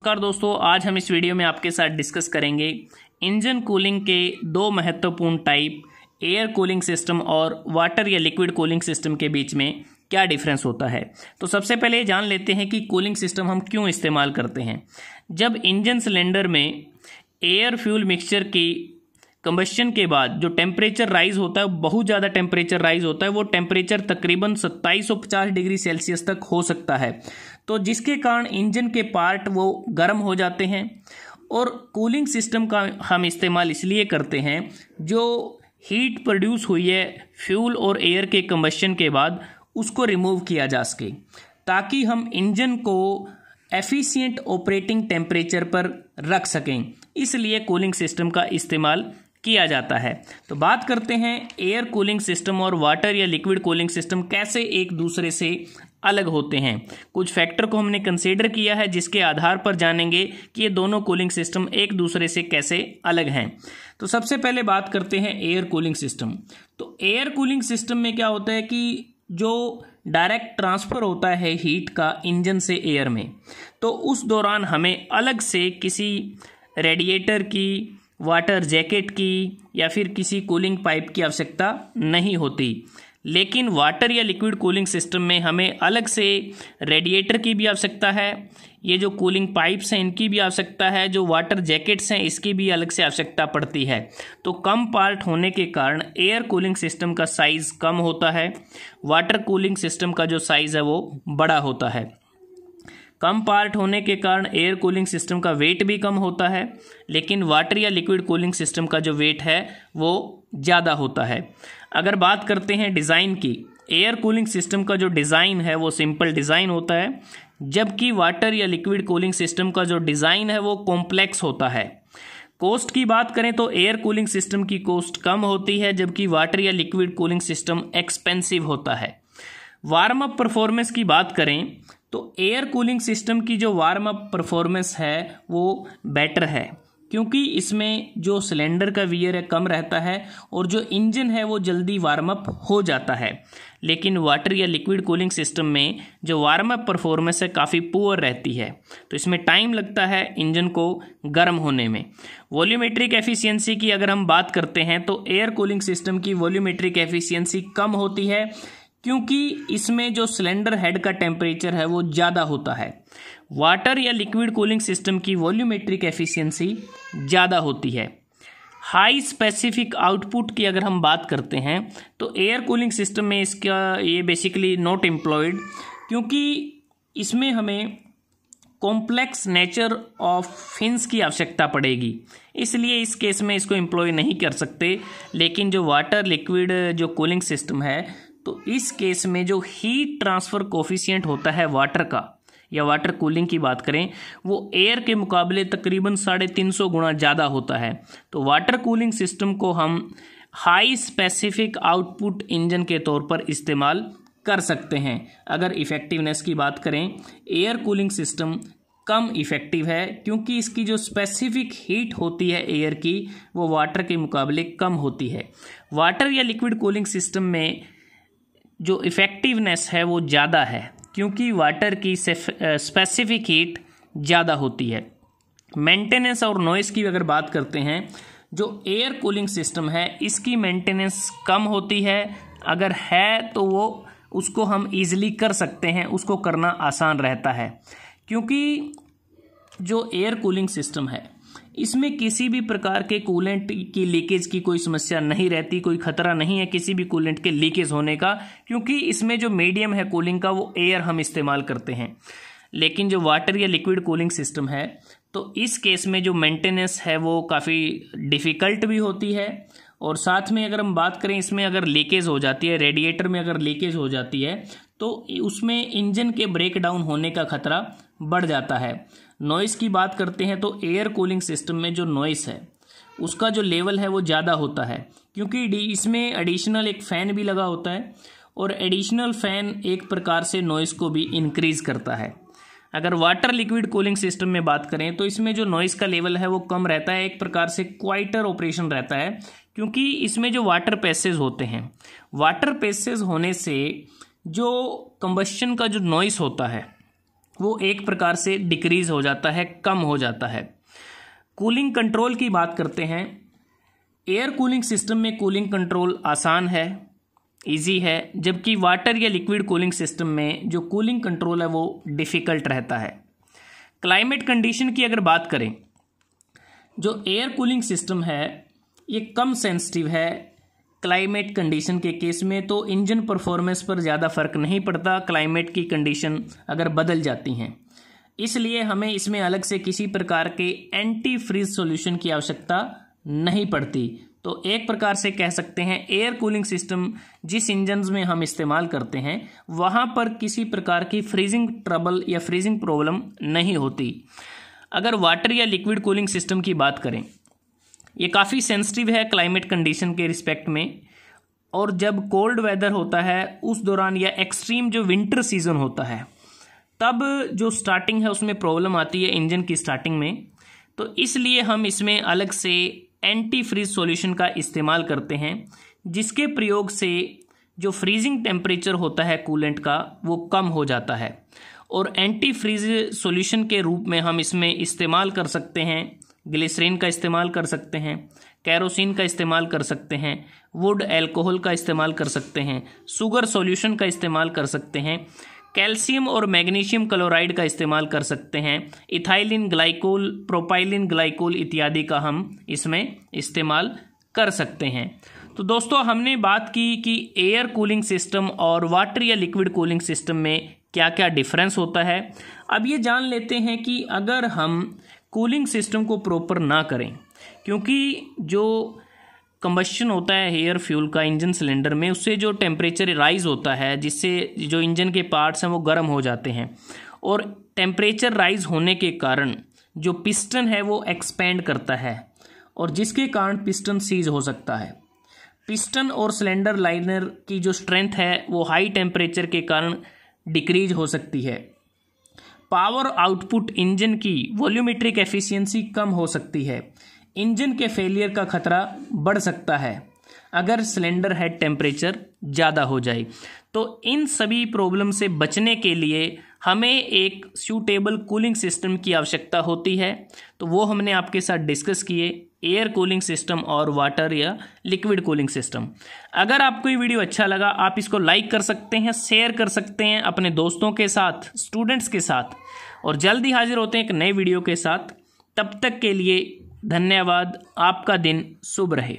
नमस्कार दोस्तों, आज हम इस वीडियो में आपके साथ डिस्कस करेंगे इंजन कूलिंग के दो महत्वपूर्ण टाइप, एयर कूलिंग सिस्टम और वाटर या लिक्विड कूलिंग सिस्टम के बीच में क्या डिफरेंस होता है। तो सबसे पहले जान लेते हैं कि कूलिंग सिस्टम हम क्यों इस्तेमाल करते हैं। जब इंजन सिलेंडर में एयर फ्यूल मिक्सचर की कंबस्शन के बाद जो टेम्परेचर राइज होता है, बहुत ज़्यादा टेम्परेचर राइज होता है, वो टेम्परेचर तकरीबन 2750 डिग्री सेल्सियस तक हो सकता है। तो जिसके कारण इंजन के पार्ट वो गर्म हो जाते हैं और कूलिंग सिस्टम का हम इस्तेमाल इसलिए करते हैं, जो हीट प्रोड्यूस हुई है फ्यूल और एयर के कंबस्शन के बाद उसको रिमूव किया जा सके, ताकि हम इंजन को एफिशिएंट ऑपरेटिंग टेम्परेचर पर रख सकें। इसलिए कूलिंग सिस्टम का इस्तेमाल किया जाता है। तो बात करते हैं एयर कूलिंग सिस्टम और वाटर या लिक्विड कूलिंग सिस्टम कैसे एक दूसरे से अलग होते हैं। कुछ फैक्टर को हमने कंसीडर किया है, जिसके आधार पर जानेंगे कि ये दोनों कूलिंग सिस्टम एक दूसरे से कैसे अलग हैं। तो सबसे पहले बात करते हैं एयर कूलिंग सिस्टम। तो एयर कूलिंग सिस्टम में क्या होता है कि जो डायरेक्ट ट्रांसफ़र होता है हीट का इंजन से एयर में, तो उस दौरान हमें अलग से किसी रेडिएटर की, वाटर जैकेट की या फिर किसी कूलिंग पाइप की आवश्यकता नहीं होती। लेकिन वाटर या लिक्विड कूलिंग सिस्टम में हमें अलग से रेडिएटर की भी आवश्यकता है, ये जो कूलिंग पाइप्स हैं इनकी भी आवश्यकता है, जो वाटर जैकेट्स हैं इसकी भी अलग से आवश्यकता पड़ती है। तो कम पार्ट होने के कारण एयर कूलिंग सिस्टम का साइज़ कम होता है, वाटर कूलिंग सिस्टम का जो साइज़ है वो बड़ा होता है। कम पार्ट होने के कारण एयर कूलिंग सिस्टम का वेट भी कम होता है, लेकिन वाटर या लिक्विड कूलिंग सिस्टम का जो वेट है वो ज़्यादा होता है। अगर बात करते हैं डिज़ाइन की, एयर कूलिंग सिस्टम का जो डिज़ाइन है वो सिंपल डिज़ाइन होता है, जबकि वाटर या लिक्विड कूलिंग सिस्टम का जो डिज़ाइन है वो कॉम्प्लेक्स होता है। कॉस्ट की बात करें तो एयर कूलिंग सिस्टम की कॉस्ट कम होती है, जबकि वाटर या लिक्विड कूलिंग सिस्टम एक्सपेंसिव होता है। वार्म अप परफॉर्मेंस की बात करें तो एयर कूलिंग सिस्टम की जो वार्म अप परफॉर्मेंस है वो बेटर है, क्योंकि इसमें जो सिलेंडर का वियर है कम रहता है और जो इंजन है वो जल्दी वार्म अप हो जाता है। लेकिन वाटर या लिक्विड कूलिंग सिस्टम में जो वार्म अप परफॉर्मेंस है काफ़ी पुअर रहती है, तो इसमें टाइम लगता है इंजन को गर्म होने में। वॉल्यूमेट्रिक एफिशिएंसी की अगर हम बात करते हैं तो एयर कूलिंग सिस्टम की वॉल्यूमेट्रिक एफिशिएंसी कम होती है, क्योंकि इसमें जो सिलेंडर हेड का टेम्परेचर है वो ज़्यादा होता है। वाटर या लिक्विड कूलिंग सिस्टम की वॉल्यूमेट्रिक एफिशिएंसी ज़्यादा होती है। हाई स्पेसिफिक आउटपुट की अगर हम बात करते हैं तो एयर कूलिंग सिस्टम में इसका ये बेसिकली नॉट एम्प्लॉयड, क्योंकि इसमें हमें कॉम्प्लेक्स नेचर ऑफ फिन्स की आवश्यकता पड़ेगी, इसलिए इस केस में इसको एम्प्लॉय नहीं कर सकते। लेकिन जो वाटर लिक्विड जो कूलिंग सिस्टम है, तो इस केस में जो हीट ट्रांसफ़र कोफिशिएंट होता है वाटर का, या वाटर कूलिंग की बात करें, वो एयर के मुकाबले तकरीबन 350 गुना ज़्यादा होता है। तो वाटर कूलिंग सिस्टम को हम हाई स्पेसिफिक आउटपुट इंजन के तौर पर इस्तेमाल कर सकते हैं। अगर इफ़ेक्टिवनेस की बात करें, एयर कूलिंग सिस्टम कम इफ़ेक्टिव है, क्योंकि इसकी जो स्पेसिफिक हीट होती है एयर की वो वाटर के मुकाबले कम होती है। वाटर या लिक्विड कूलिंग सिस्टम में जो इफ़ेक्टिवनेस है वो ज़्यादा है, क्योंकि वाटर की स्पेसिफिक हीट ज़्यादा होती है। मेंटेनेंस और नॉइज़ की अगर बात करते हैं, जो एयर कूलिंग सिस्टम है इसकी मेंटेनेंस कम होती है, अगर है तो वो उसको हम ईज़िली कर सकते हैं, उसको करना आसान रहता है। क्योंकि जो एयर कूलिंग सिस्टम है इसमें किसी भी प्रकार के कूलेंट की लीकेज की कोई समस्या नहीं रहती, कोई खतरा नहीं है किसी भी कूलेंट के लीकेज होने का, क्योंकि इसमें जो मीडियम है कूलिंग का वो एयर हम इस्तेमाल करते हैं। लेकिन जो वाटर या लिक्विड कूलिंग सिस्टम है, तो इस केस में जो मेंटेनेंस है वो काफ़ी डिफ़िकल्ट भी होती है, और साथ में अगर हम बात करें इसमें अगर लीकेज हो जाती है, रेडिएटर में अगर लीकेज हो जाती है, तो उसमें इंजन के ब्रेक डाउन होने का खतरा बढ़ जाता है। नॉइज़ की बात करते हैं तो एयर कूलिंग सिस्टम में जो नॉइज़ है उसका जो लेवल है वो ज़्यादा होता है, क्योंकि इसमें एडिशनल एक फ़ैन भी लगा होता है, और एडिशनल फ़ैन एक प्रकार से नॉइज़ को भी इंक्रीज़ करता है। अगर वाटर लिक्विड कूलिंग सिस्टम में बात करें तो इसमें जो नॉइज़ का लेवल है वो कम रहता है, एक प्रकार से क्वाइटर ऑपरेशन रहता है, क्योंकि इसमें जो वाटर पैसेज होते हैं, वाटर पैसेज होने से जो कंबस्शन का जो नॉइस होता है वो एक प्रकार से डिक्रीज हो जाता है, कम हो जाता है। कूलिंग कंट्रोल की बात करते हैं। एयर कूलिंग सिस्टम में कूलिंग कंट्रोल आसान है, इजी है, जबकि वाटर या लिक्विड कूलिंग सिस्टम में जो कूलिंग कंट्रोल है वो डिफ़िकल्ट रहता है। क्लाइमेट कंडीशन की अगर बात करें, जो एयर कूलिंग सिस्टम है ये कम सेंसिटिव है क्लाइमेट कंडीशन के केस में, तो इंजन परफॉर्मेंस पर ज़्यादा फर्क नहीं पड़ता क्लाइमेट की कंडीशन अगर बदल जाती हैं। इसलिए हमें इसमें अलग से किसी प्रकार के एंटी फ्रीज सॉल्यूशन की आवश्यकता नहीं पड़ती। तो एक प्रकार से कह सकते हैं एयर कूलिंग सिस्टम जिस इंजन्स में हम इस्तेमाल करते हैं वहाँ पर किसी प्रकार की फ्रीजिंग ट्रबल या फ्रीजिंग प्रॉब्लम नहीं होती। अगर वाटर या लिक्विड कूलिंग सिस्टम की बात करें, ये काफ़ी सेंसिटिव है क्लाइमेट कंडीशन के रिस्पेक्ट में, और जब कोल्ड वेदर होता है उस दौरान या एक्सट्रीम जो विंटर सीजन होता है तब जो स्टार्टिंग है उसमें प्रॉब्लम आती है इंजन की स्टार्टिंग में। तो इसलिए हम इसमें अलग से एंटी फ्रीज सॉल्यूशन का इस्तेमाल करते हैं, जिसके प्रयोग से जो फ्रीजिंग टेम्परेचर होता है कूलेंट का वो कम हो जाता है। और एंटी फ्रीज सॉल्यूशन के रूप में हम इसमें इस्तेमाल कर सकते हैं ग्लिसरीन का इस्तेमाल कर सकते हैं, कैरोसिन का इस्तेमाल कर सकते हैं, वुड एल्कोहल का इस्तेमाल कर सकते हैं, शुगर सॉल्यूशन का इस्तेमाल कर सकते हैं, कैल्शियम और मैग्नीशियम क्लोराइड का इस्तेमाल कर सकते हैं, इथाइलिन ग्लाइकोल, प्रोपाइलिन ग्लाइकोल इत्यादि का हम इसमें इस्तेमाल कर सकते हैं। तो दोस्तों हमने बात की कि एयर कूलिंग सिस्टम और वाटर या लिक्विड कूलिंग सिस्टम में क्या क्या डिफरेंस होता है। अब ये जान लेते हैं कि अगर हम कूलिंग सिस्टम को प्रॉपर ना करें, क्योंकि जो कंबस्शन होता है एयर फ्यूल का इंजन सिलेंडर में, उससे जो टेम्परेचर राइज होता है जिससे जो इंजन के पार्ट्स हैं वो गर्म हो जाते हैं, और टेम्परेचर राइज होने के कारण जो पिस्टन है वो एक्सपेंड करता है और जिसके कारण पिस्टन सीज हो सकता है। पिस्टन और सिलेंडर लाइनर की जो स्ट्रेंथ है वो हाई टेम्परेचर के कारण डिक्रीज हो सकती है। पावर आउटपुट इंजन की वॉल्यूमेट्रिक एफिशिएंसी कम हो सकती है। इंजन के फेलियर का खतरा बढ़ सकता है अगर सिलेंडर हेड टेम्परेचर ज़्यादा हो जाए। तो इन सभी प्रॉब्लम से बचने के लिए हमें एक सूटेबल कूलिंग सिस्टम की आवश्यकता होती है। तो वो हमने आपके साथ डिस्कस किए, एयर कूलिंग सिस्टम और वाटर या लिक्विड कूलिंग सिस्टम। अगर आपको ये वीडियो अच्छा लगा आप इसको लाइक कर सकते हैं, शेयर कर सकते हैं अपने दोस्तों के साथ, स्टूडेंट्स के साथ, और जल्दी हाजिर होते हैं एक नए वीडियो के साथ। तब तक के लिए धन्यवाद। आपका दिन शुभ रहे।